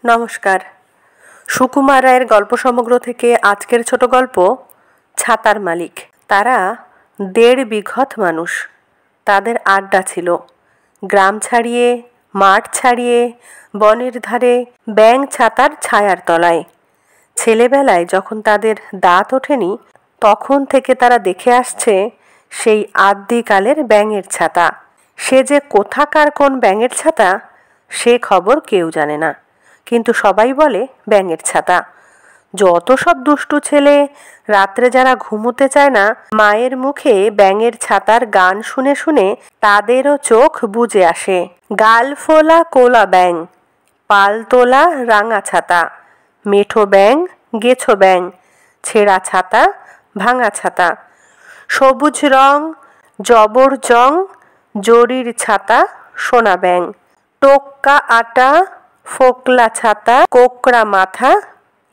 নমস্কার। সুকুমার রায়ের গল্প সমগ্র থেকে আজকের ছোট গল্প ছাতার মালিক। তারা ১.৫ বিঘত মানুষ। তাদের আড্ডা ছিল গ্রাম ছাড়িয়ে, মাঠ ছাড়িয়ে, বনের ধারে, ব্যাঙ ছাতার ছায়ার তলায়। ছেলেবেলায় যখন তাদের দাঁত ওঠেনি তখন থেকে তারা দেখে আসছে সেই আদ্যিকালের ব্যাঙের ছাতা। সে যে কোথাকার কোন ব্যাঙের ছাতা সে খবর কেউ জানে না, কিন্তু সবাই বলে ব্যাঙের ছাতা। যত সব দুষ্টু ছেলে রাত্রে যারা ঘুমোতে চায় না, মায়ের মুখে ব্যাঙের ছাতার গান শুনে শুনে তাদেরও চোখ বুজে আসে। গাল ফোলা কোলা ব্যাঙ, পাল তোলা রাঙা ছাতা, মেঠো ব্যাঙ গেছো ব্যাঙ, ছেঁড়া ছাতা ভাঙা ছাতা, সবুজ রং জবর জং, জরির ছাতা সোনা ব্যাঙ, টোক্কা আটা ফোকলা ছাতা, কোকড়া মাথা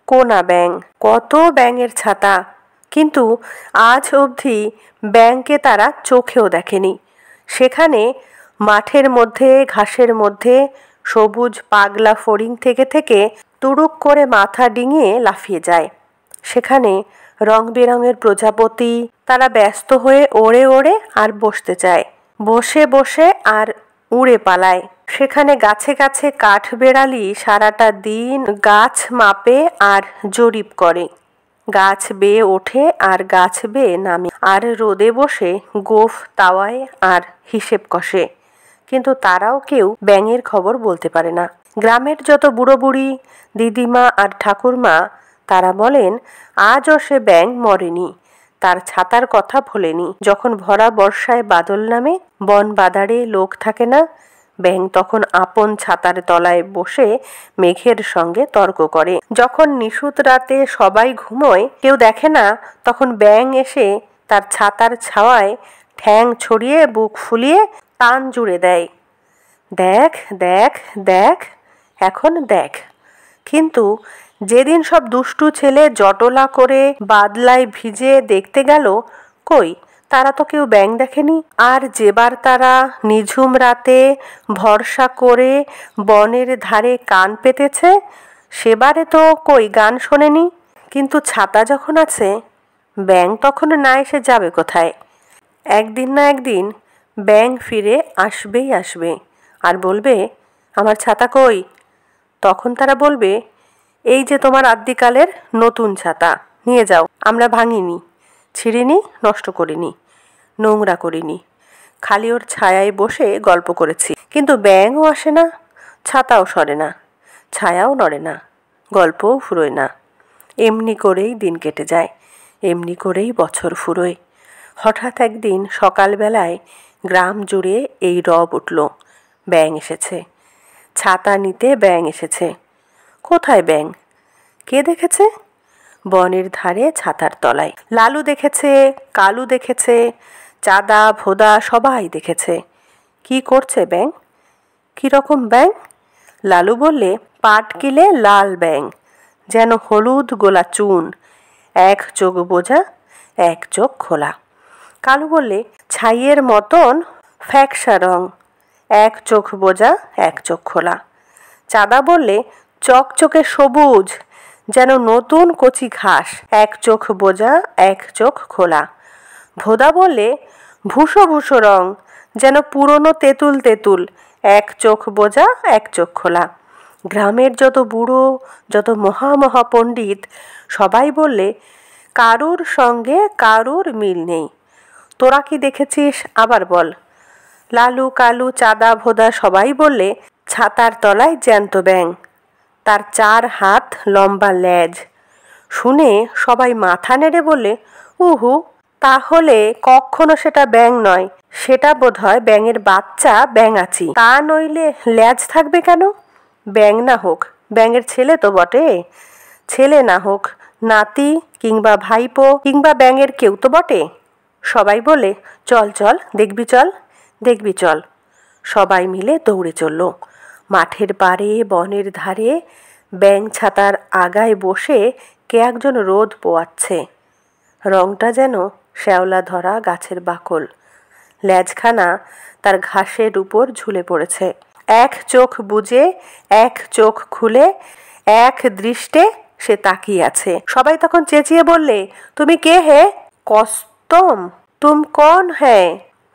কোনা ব্যাঙ। কত ব্যাঙের ছাতা, কিন্তু আজ অবধি ব্যাঙকে তারা চোখেও দেখেনি। সেখানে মাঠের মধ্যে ঘাসের মধ্যে সবুজ পাগলা ফড়িং থেকে থেকে তুড়ুক করে মাথা ডিঙিয়ে লাফিয়ে যায়। সেখানে রং বেরঙের প্রজাপতি, তারা ব্যস্ত হয়ে ওড়ে ওড়ে আর বসতে চায়, বসে বসে আর উড়ে পালায়। সেখানে গাছে গাছে কাঠ বেড়ালি সারাটা দিন গাছ মাপে আর জরিপ করে, গাছ বেয়ে ওঠে আর গাছ বেয়ে নামে, আর রোদে বসে গোঁফ তাওয়ায় আর হিসেব কষে, কিন্তু তারাও কেউ ব্যাঙের খবর বলতে পারে না। গ্রামের যত বুড়ো বুড়ি, দিদিমা আর ঠাকুরমা তারা বলেন আজও সে ব্যাঙ মরেনি, তার ছাতার কথা ভোলেনি। যখন ভরা বর্ষায় বাদল নামে, বন বাদারে লোক থাকে না, ব্যাঙ তখন আপন ছাতার তলায় বসে মেঘের সঙ্গে তর্ক করে। যখন নিশুত রাতে সবাই ঘুমোয়, কেউ দেখে না, তখন ব্যাঙ এসে তার ছাতার ছাওয়ায় ঠ্যাং ছড়িয়ে বুক ফুলিয়ে তান জুড়ে দেয়, দেখ দেখ দেখ এখন দেখ। কিন্তু যেদিন সব দুষ্টু ছেলে জটলা করে বাদলায় ভিজে দেখতে গেল, কই তারা তো কেউ ব্যাঙ দেখেনি। আর যেবার তারা নিঝুম রাতে ভরসা করে বনের ধারে কান পেতেছে, সেবারে তো কই গান শোনেনি। কিন্তু ছাতা যখন আছে, ব্যাঙ তখন না এসে যাবে কোথায়? একদিন না একদিন ব্যাঙ ফিরে আসবেই আসবে, আর বলবে আমার ছাতা কই? তখন তারা বলবে এই যে তোমার আদ্যিকালের নতুন ছাতা, নিয়ে যাও, আমরা ভাঙিনি, ছিঁড়িনি, নষ্ট করিনি, নোংরা করিনি, খালি ওর ছায়ায় বসে গল্প করেছি। কিন্তু ব্যাঙও আসে না, ছাতাও সরে না, ছায়াও নড়ে না, গল্পও ফুরোয় না। এমনি করেই দিন কেটে যায়, এমনি করেই বছর ফুরোয়। হঠাৎ একদিন সকালবেলায় গ্রাম জুড়ে এই রব উঠল, ব্যাঙ এসেছে, ছাতা নিতে ব্যাঙ এসেছে। কোথায় ব্যাঙ? কে দেখেছে? বনের ধারে ছাতার তলায়। লালু দেখেছে, কালু দেখেছে, চাঁদা ভোদা সবাই দেখেছে। কি করছে ব্যাঙ? কিরকম ব্যাঙ? লালু বললে পাটকিলে লাল ব্যাঙ, যেন হলুদ গোলা চুন, এক চোখ বোঝা এক চোখ খোলা। কালু বললে ছাইয়ের মতন ফ্যাকসা রং, এক চোখ বোঝা এক চোখ খোলা। চাঁদা বললে চকচকে সবুজ, যেন নতুন কচি ঘাস, এক চোখ বোঝা এক চোখ খোলা। ভোদা বললে ভুসো ভুসো রং, যেন পুরনো তেঁতুল তেঁতুল, এক চোখ বোঝা এক চোখ খোলা। গ্রামের যত বুড়ো, যত মহা পণ্ডিত সবাই বললে কারুর সঙ্গে কারুর মিল নেই। তোরা কি দেখেছিস আবার বল? লালু কালু চাঁদা ভোদা সবাই বললে ছাতার তলায় জ্যান্ত ব্যাঙ, তার 4 হাত লম্বা লেজ। শুনে সবাই মাথা নেড়ে বললে উহু, তাহলে কখনো সেটা ব্যাঙ নয়, সেটা বোধহয় ব্যাঙের বাচ্চা ব্যাঙাচি। তা নইলে লেজ থাকবে কেন? ব্যাঙ না হোক, ব্যাঙের ছেলে তো বটে, ছেলে না হোক নাতি কিংবা ভাইপো কিংবা ব্যাঙের কেউ তো বটে। সবাই বলে চল চল দেখবি, চল দেখবি চল। সবাই মিলে দৌড়ে চলল। মাঠের পাড়ে বনের ধারে ব্যাঙ ছাতার আগায় বসে কে একজন রোদ পোয়াচ্ছে। রংটা যেন শ্যাওলা ধরা গাছের বাকল, লেজখানা তার ঘাসের উপর ঝুলে পড়েছে। এক চোখ বুজে এক চোখ খুলে এক দৃষ্টে সে তাকিয়ে আছে। সবাই তখন চেঁচিয়ে বললে, তুমি কে হে? কস্তম, তুম কন হ্যাঁ,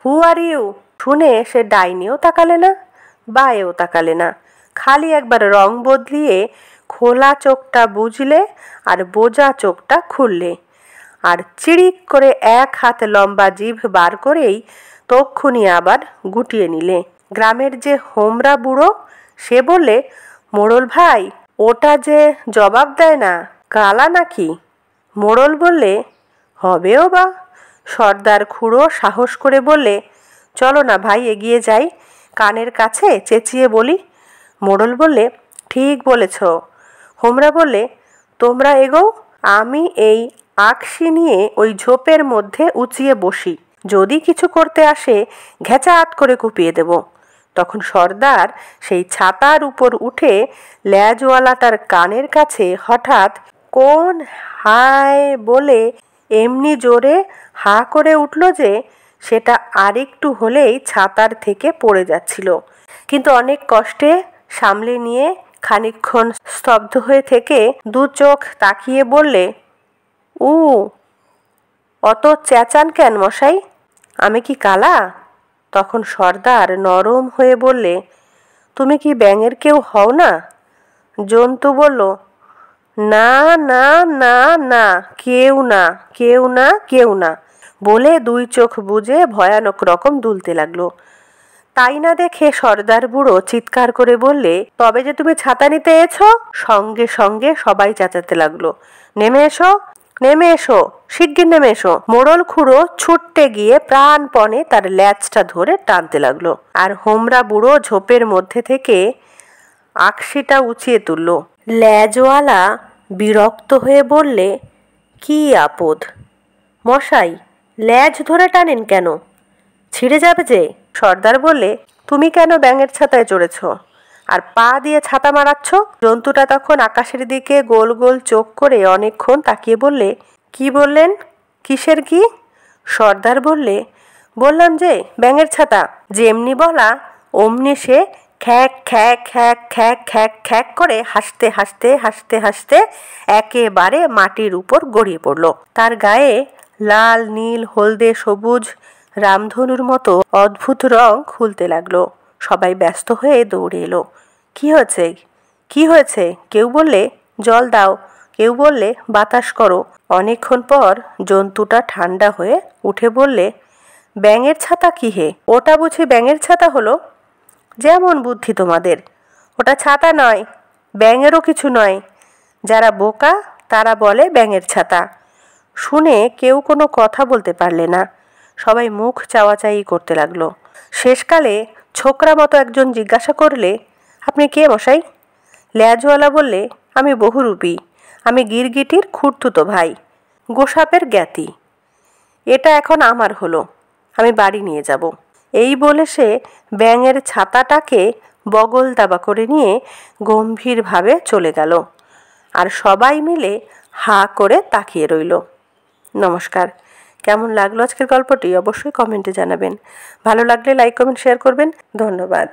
হু আর ইউ? শুনে সে ডাইনিও তাকালে না, বায়েও তাকালে না, খালি একবার রং বদলিয়ে খোলা চোখটা বুঝলে আর বোজা চোখটা খুললে, আর চিড়িক করে এক হাত লম্বা জিভ বার করেই তক্ষুনি আবার গুটিয়ে নিলে। গ্রামের যে হোমরা বুড়ো সে বললে, মোড়ল ভাই, ওটা যে জবাব দেয় না, কালা নাকি? মোড়ল বললে, হবেও বা। সর্দার খুড়ো সাহস করে বললে, চলো না ভাই, এগিয়ে যাই, কানের কাছে চেঁচিয়ে বলি। মোড়ল বললে, ঠিক বলেছ। হোমরা বললে, তোমরা এগোও, আমি এই আকশি নিয়ে ওই ঝোপের মধ্যে উঁচিয়ে বসি, যদি কিছু করতে আসে ঘেঁচাত করে কুপিয়ে দেব। তখন সর্দার সেই ছাতার উপর উঠে ল্যাজওয়ালাটার কানের কাছে হঠাৎ কোন হায় বলে এমনি জোরে হা করে উঠল যে সেটা আরেকটু হলেই ছাতার থেকে পড়ে যাচ্ছিল। কিন্তু অনেক কষ্টে সামলে নিয়ে খানিকক্ষণ স্তব্ধ হয়ে থেকে দু চোখ তাকিয়ে বললে, অত চেঁচান কেন মশাই? আমি কি কালা? তখন সর্দার নরম হয়ে বললে, তুমি কি ব্যাঙের কেউ হও না? জন্তু বলল, না না না না, কেউ না, কেউ না, কেউ না বলে দুই চোখ বুজে ভয়ানক রকম দুলতে লাগলো। তাই না দেখে সর্দার বুড়ো চিৎকার করে বললে, তবে যে তুমি ছাতা নিতে এছো? সঙ্গে সঙ্গে সবাই চেঁচাতে লাগলো, নেমে এসো, নেমে এসো, শিগগির নেমে এসো। মোড়ল খুড়ো ছুটতে গিয়ে প্রাণপণে তার ল্যাজটা ধরে টানতে লাগলো, আর হোমরা বুড়ো ঝোপের মধ্যে থেকে আকশিটা উঁচিয়ে তুলল। ল্যাজওয়ালা বিরক্ত হয়ে বললে, কি আপদ মশাই, ল্যাজ ধরে টানেন কেন? ছিঁড়ে যাবে যে। সর্দার বললে, তুমি কেন ব্যাঙের ছাতায় চড়েছ আর পা দিয়ে ছাতা মারাচ্ছ? জন্তুটা তখন আকাশের দিকে গোল গোল চোখ করে অনেকক্ষণ তাকিয়ে বললে, কি বললেন? কিসের কি? সর্দার বললে, বললাম যে ব্যাঙের ছাতা। যেমনি বলা অমনি সে খ্যাক খ্যাক খ্যাক খ্যাক খ্যাক খ্যাক করে হাসতে হাসতে হাসতে হাসতে একেবারে মাটির উপর গড়িয়ে পড়ল। তার গায়ে লাল নীল হলদে সবুজ রামধনুর মতো অদ্ভুত রং খুলতে লাগলো। সবাই ব্যস্ত হয়ে দৌড়ে এলো। কি হয়েছে, কি হয়েছে? কেউ বললে, জল দাও, কেউ বললে, বাতাস করো। অনেকক্ষণ পর জন্তুটা ঠান্ডা হয়ে উঠে বললে, ব্যাঙের ছাতা কি হে? ওটা বুঝি ব্যাঙের ছাতা হলো? যেমন বুদ্ধি তোমাদের, ওটা ছাতা নয়, ব্যাঙেরও কিছু নয়। যারা বোকা তারা বলে ব্যাঙের ছাতা। শুনে কেউ কোনো কথা বলতে পারলে না, সবাই মুখ চাওয়াচাই করতে লাগলো। শেষকালে ছোকরা মতো একজন জিজ্ঞাসা করলে, আপনি কে মশাই? ল্যাজওয়ালা বললে, আমি বহুরূপী, আমি গিরগিটির খুড়তুতো ভাই, গোসাপের জ্ঞাতি। এটা এখন আমার হলো, আমি বাড়ি নিয়ে যাব। এই বলে সে ব্যাঙের ছাতাটাকে বগল দাবা করে নিয়ে গম্ভীরভাবে চলে গেল, আর সবাই মিলে হা করে তাকিয়ে রইল। নমস্কার। কেমন লাগলো আজকের গল্পটি অবশ্যই কমেন্টে জানাবেন। ভালো লাগলে লাইক, কমেন্ট, শেয়ার করবেন। ধন্যবাদ।